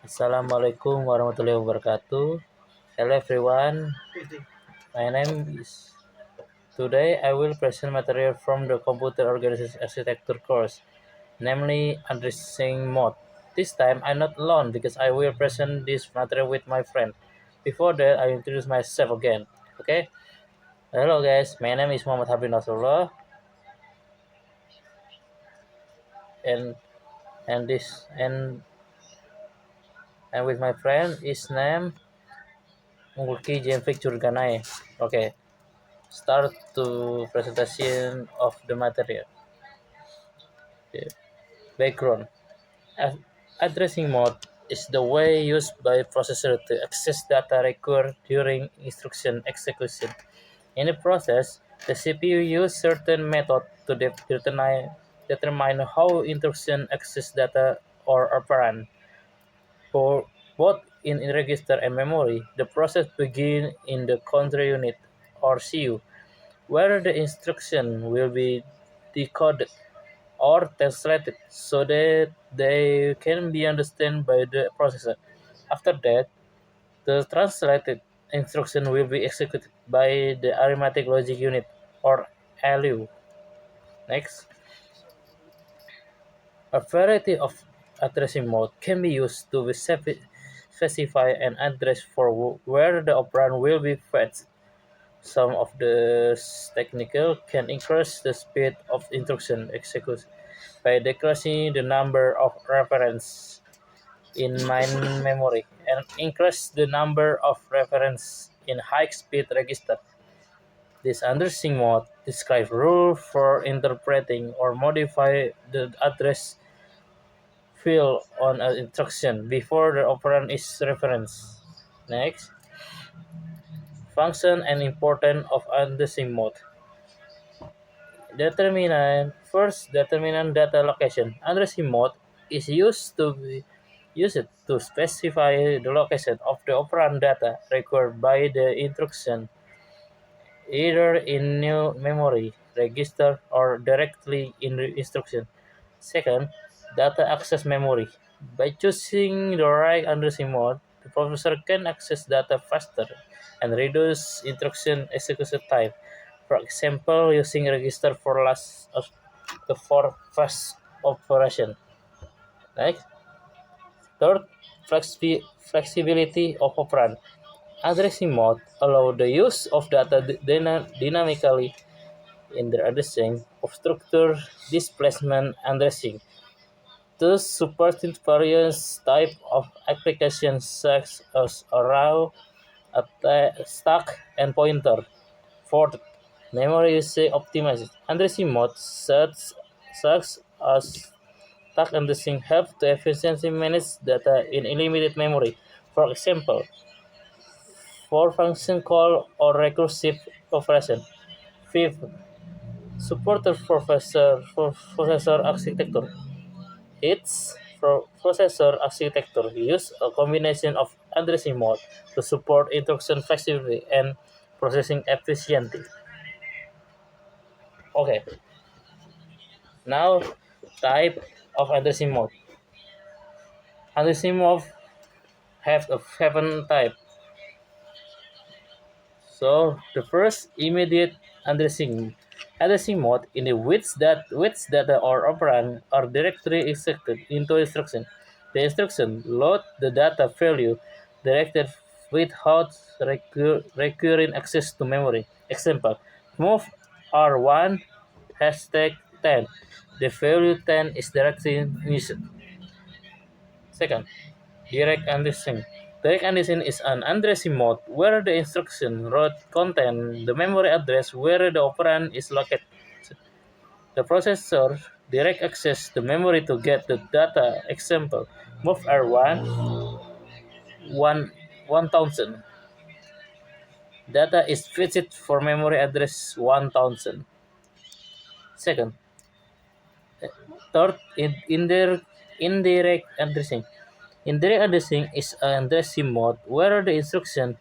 Assalamualaikum warahmatullahi wabarakatuh. Hello everyone. My name is. Today I will present material from the Computer Organization Architecture course, namely addressing mode. This time I'm not alone because I will present this material with my friend. Before that, I introduce myself again. Okay. Hello guys. My name is Muhammad Habib Nasrullah, and and with my friend is named Mulki Jemfik Jurganai. Okay. Start to presentation of the material. Okay. Background. Addressing mode is the way used by processor to access data required during instruction execution. In the process, the CPU uses certain method to determine how instruction access data or operand. For both in register and memory, the process begins in the control unit or CU, where the instruction will be decoded or translated so that they can be understood by the processor. After that, the translated instruction will be executed by the arithmetic logic unit or ALU. Next, a variety of addressing mode can be used to specify an address for where the operand will be fetched. Some of the technical can increase the speed of instruction execution by decreasing the number of references in main memory and increase the number of references in high-speed register. This addressing mode describes rules for interpreting or modify the address field on an instruction before the operand is referenced. Next, function and importance of addressing mode. Determinant data location. Addressing mode is used to specify the location of the operand data required by the instruction, either in new memory register or directly in the instruction. Second, data access memory. By choosing the right addressing mode, the processor can access data faster and reduce instruction execution time. For example, using register for last of the for fast operation. Next, third, flexibility of operand. Addressing mode allow the use of data dynamically in the addressing of structure displacement addressing to support various types of applications such as arrow, stack, and pointer. Fourth, memory usage optimized. Addressing mode such as stack addressing help to efficiently manage data in limited memory. For example, for function call or recursive operation. Fifth, supported for processor architecture. Its processor architecture use a combination of addressing mode to support instruction flexibility and processing efficiency. Okay, now type of addressing mode. Addressing mode have a seven type. So the first immediate addressing mode in the which data or operand are directly executed into instruction. The instruction load the data value directed without requiring access to memory. Example: move R1 hashtag 10. The value 10 is directly used. Second, direct addressing. Direct addressing is an addressing mode where the instruction route contains the memory address where the operand is located. The processor direct access the memory to get the data. Example: move R1 1000. Data is fetched for memory address 1000. Second, third, indirect addressing. Indirect addressing is an addressing mode where the instruction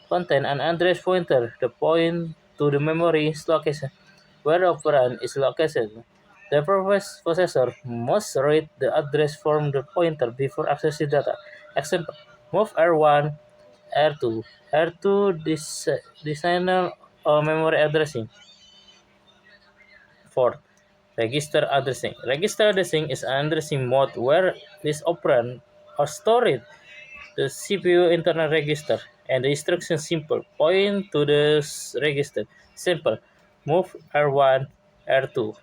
contain an address pointer. The point to the memory location where the operand is located. The processor must read the address from the pointer before accessing data. Example: move R1, R2. R2 designer or memory addressing. 4. Register addressing. Register addressing is an addressing mode where this operand are stored the CPU internal register and the instruction simple point to the register. Simple. Move R1, R2.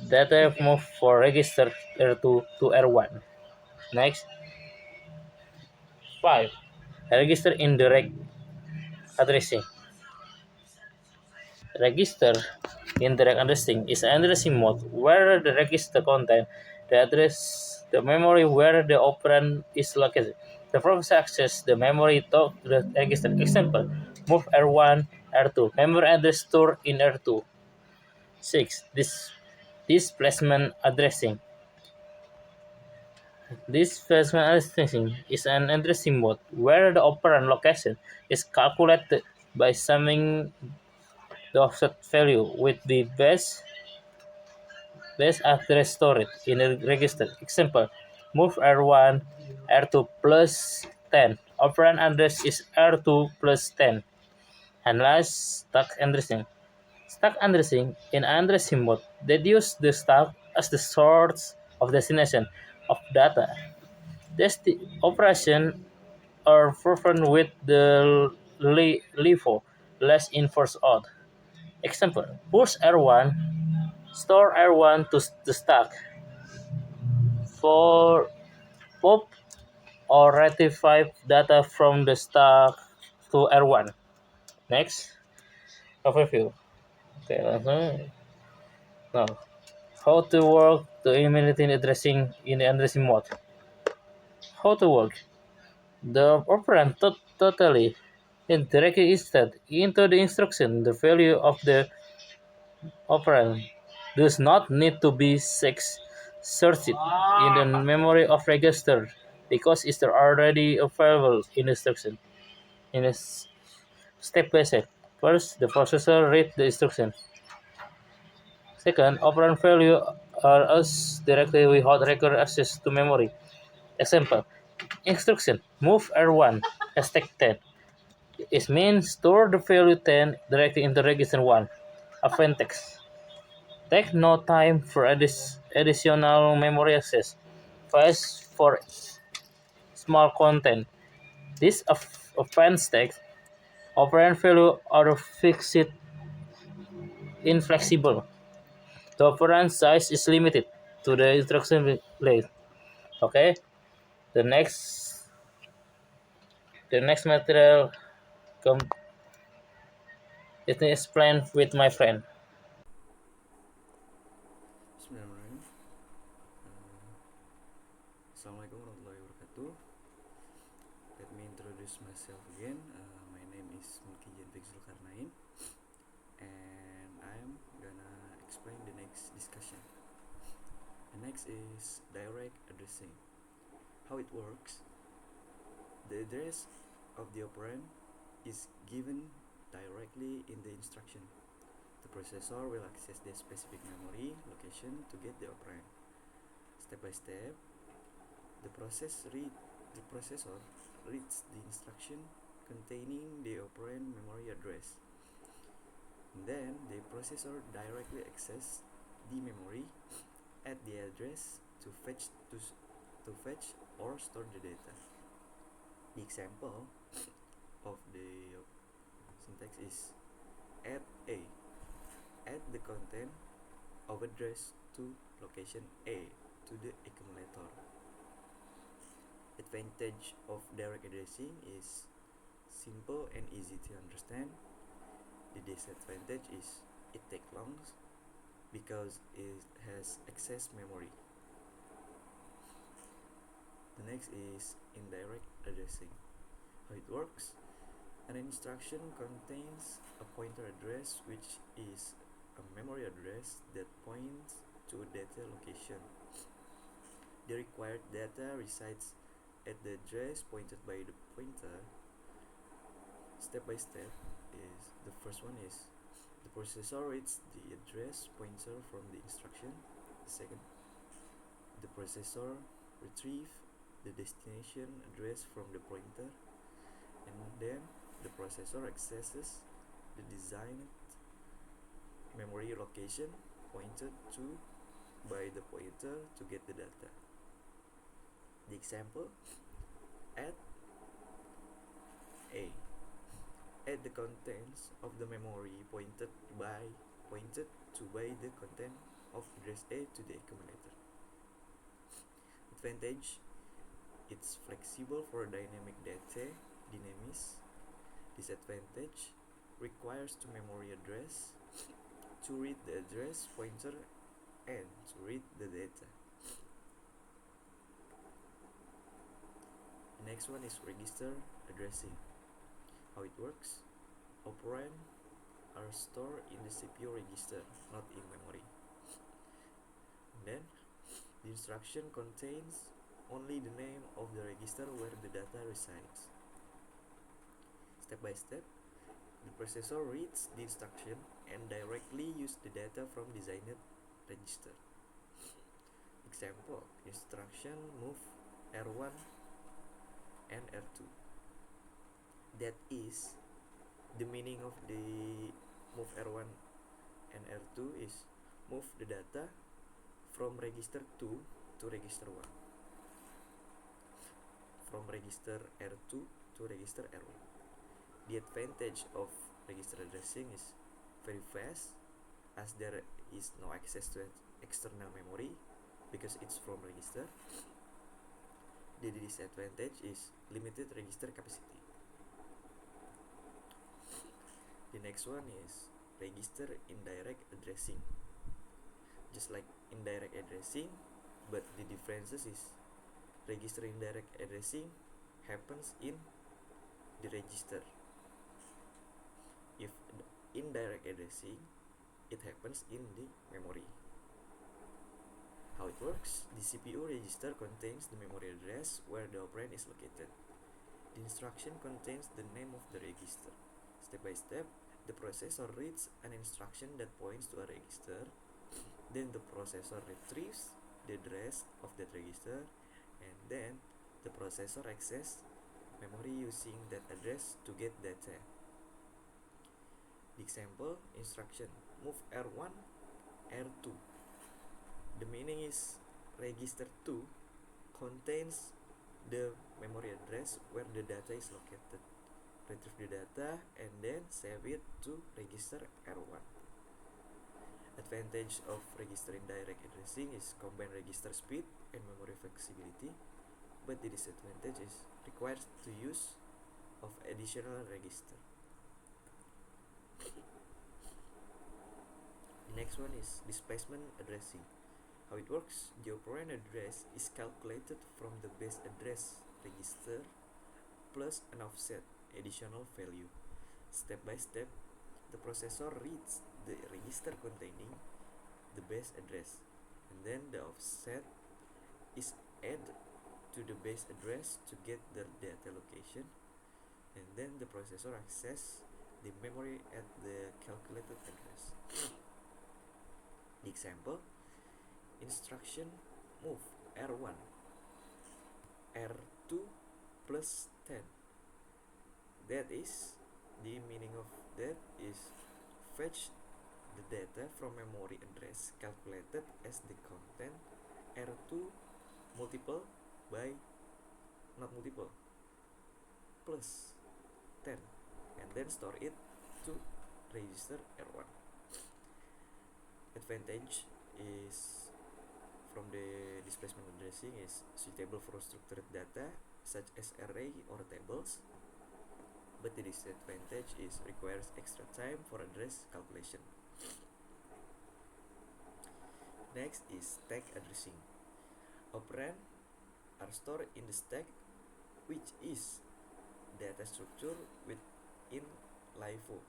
Data move for register R2 to R1. Next, 5. Register indirect addressing. Register indirect addressing is an addressing mode where the register contain the address, the memory where the operand is located. The process access the memory to the register. Example: move R1, R2. Memory address stored in R2. 6. Displacement addressing. Displacement addressing is an addressing mode where the operand location is calculated by summing the offset value with the base address stored in a register. Example: move R1, R2 plus 10. Operand address is R2 plus 10. And last, stack addressing. Stack addressing in addressing mode deduce the stack as the source of destination of data. The operation are performed with the LIFO, less in first out. Example: push R1, store R1 to the stack for pop or retrieve data from the stack to R1. Next, overview. Okay, langsung. Now, how to work the immediately addressing in the addressing mode. How to work? The operand totally and directly instead into the instruction. The value of the operand does not need to be searched in the memory of register because it's already available in the instruction. In a step by step. First, the processor read the instruction. Second, operand value are used directly without record access to memory. Example: instruction move R1 hashtag 10. It means store the value 10 directly into register 1. Advantage: take no time for additional memory access. Fast for small content. This advanced text operand value are fixed inflexible. The operand size is limited to the instruction length. Okay. The next material com- is explained with my friend. Bismillahirrahmanirrahim. Assalamualaikum warahmatullahi wabarakatuh. Let me introduce myself again. My name is Mulkijan Zulkarnain, and I'm gonna explain the next discussion. The next is direct addressing. How it works: the address of the operand is given directly in the instruction. The processor will access the specific memory location to get the operand. Step by step, The the processor reads the instruction containing the operand memory address. Then the processor directly accesses the memory at the address to fetch or store the data. The example of the syntax is add A. Add the content of address to location A to the accumulator. Advantage of direct addressing is simple and easy to understand. The disadvantage is it takes long because it has excess memory. The next is indirect addressing. How it works: an instruction contains a pointer address, which is a memory address that points to a data location. The required data resides at the address pointed by the pointer. Step by step is the first one is the processor reads the address pointer from the instruction. The second, the processor retrieves the destination address from the pointer, and then the processor accesses the designed memory location pointed to by the pointer to get the data. The example, add A. Add the contents of the memory pointed to by the content of address A to the accumulator. Advantage: it's flexible for dynamic data, dynamis. Disadvantage: requires to memory address to read the address pointer and to read the data. The next one is register addressing. How it works: operand are stored in the CPU register, not in memory. And then the instruction contains only the name of the register where the data resides. Step by step, the processor reads the instruction and directly use the data from designed register. Example, instruction move R1 and R2. That is, the meaning of the move R1 and R2 is move the data from register 2 to register 1, from register R2 to register R1. The advantage of register addressing is very fast, as there is no access to external memory because it's from register. The disadvantage is limited register capacity. The next one is register indirect addressing. Just like indirect addressing, but the differences is register indirect addressing happens in the register. If indirect addressing, it happens in the memory. How it works: the CPU register contains the memory address where the operand is located. The instruction contains the name of the register. Step by step, the processor reads an instruction that points to a register. Then the processor retrieves the address of that register, and then the processor accesses memory using that address to get data. The example, instruction move R1, R2. The meaning is register 2 contains the memory address where the data is located. Retrieve the data and then save it to register R1. Advantage of register indirect addressing is combined register speed and memory flexibility, but the disadvantage is requires the use of additional register. The next one is displacement addressing. How it works: the operand address is calculated from the base address register plus an offset additional value. Step by step, the processor reads the register containing the base address, and then the offset is added to the base address to get the data location, and then the processor access the memory at the calculated address. The example, instruction move R1, R2 plus 10. That is, the meaning of that is fetch the data from memory address calculated as the content R2 multiple by not multiple plus 10, and then store it to register R1. Advantage is from the displacement addressing is suitable for structured data such as array or tables, but the disadvantage is requires extra time for address calculation. Next is stack addressing. Operand are stored in the stack, which is data structure within LIFO,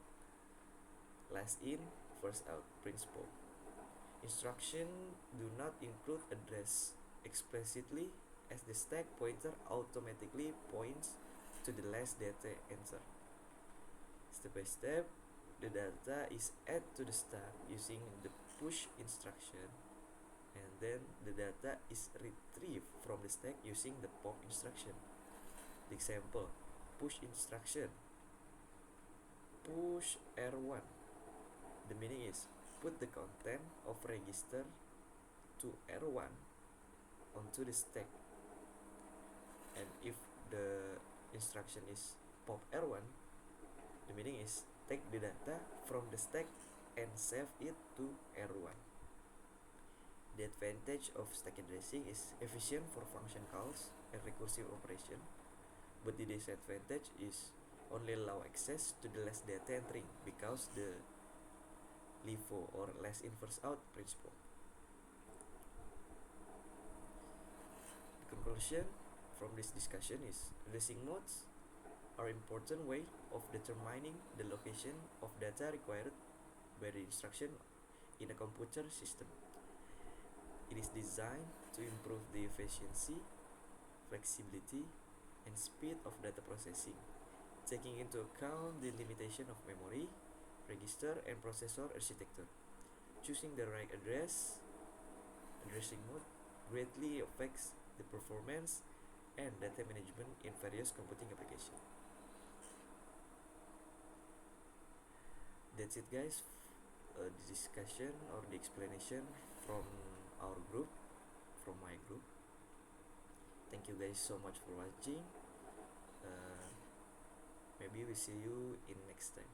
last in first out principle. Instruction do not include address explicitly, as the stack pointer automatically points to the last data entered. Step by step, the data is added to the stack using the push instruction, and then the data is retrieved from the stack using the pop instruction. The example, push instruction, push R1. The meaning is put the content of register to R1 onto the stack. And if the instruction is pop R1, the meaning is take the data from the stack and save it to R1. The advantage of stack addressing is efficient for function calls and recursive operation, but the disadvantage is only allow access to the last data entering because the LIFO or last in first out principle. The conclusion from this discussion is addressing modes are important way of determining the location of data required by the instruction in a computer system. It is designed to improve the efficiency, flexibility, and speed of data processing, taking into account the limitation of memory, register, and processor architecture. Choosing the right addressing mode greatly affects the performance and data management in various computing applications. That's it, guys. The discussion or the explanation from our group, from my group. Thank you guys so much for watching. Maybe we see you in next time.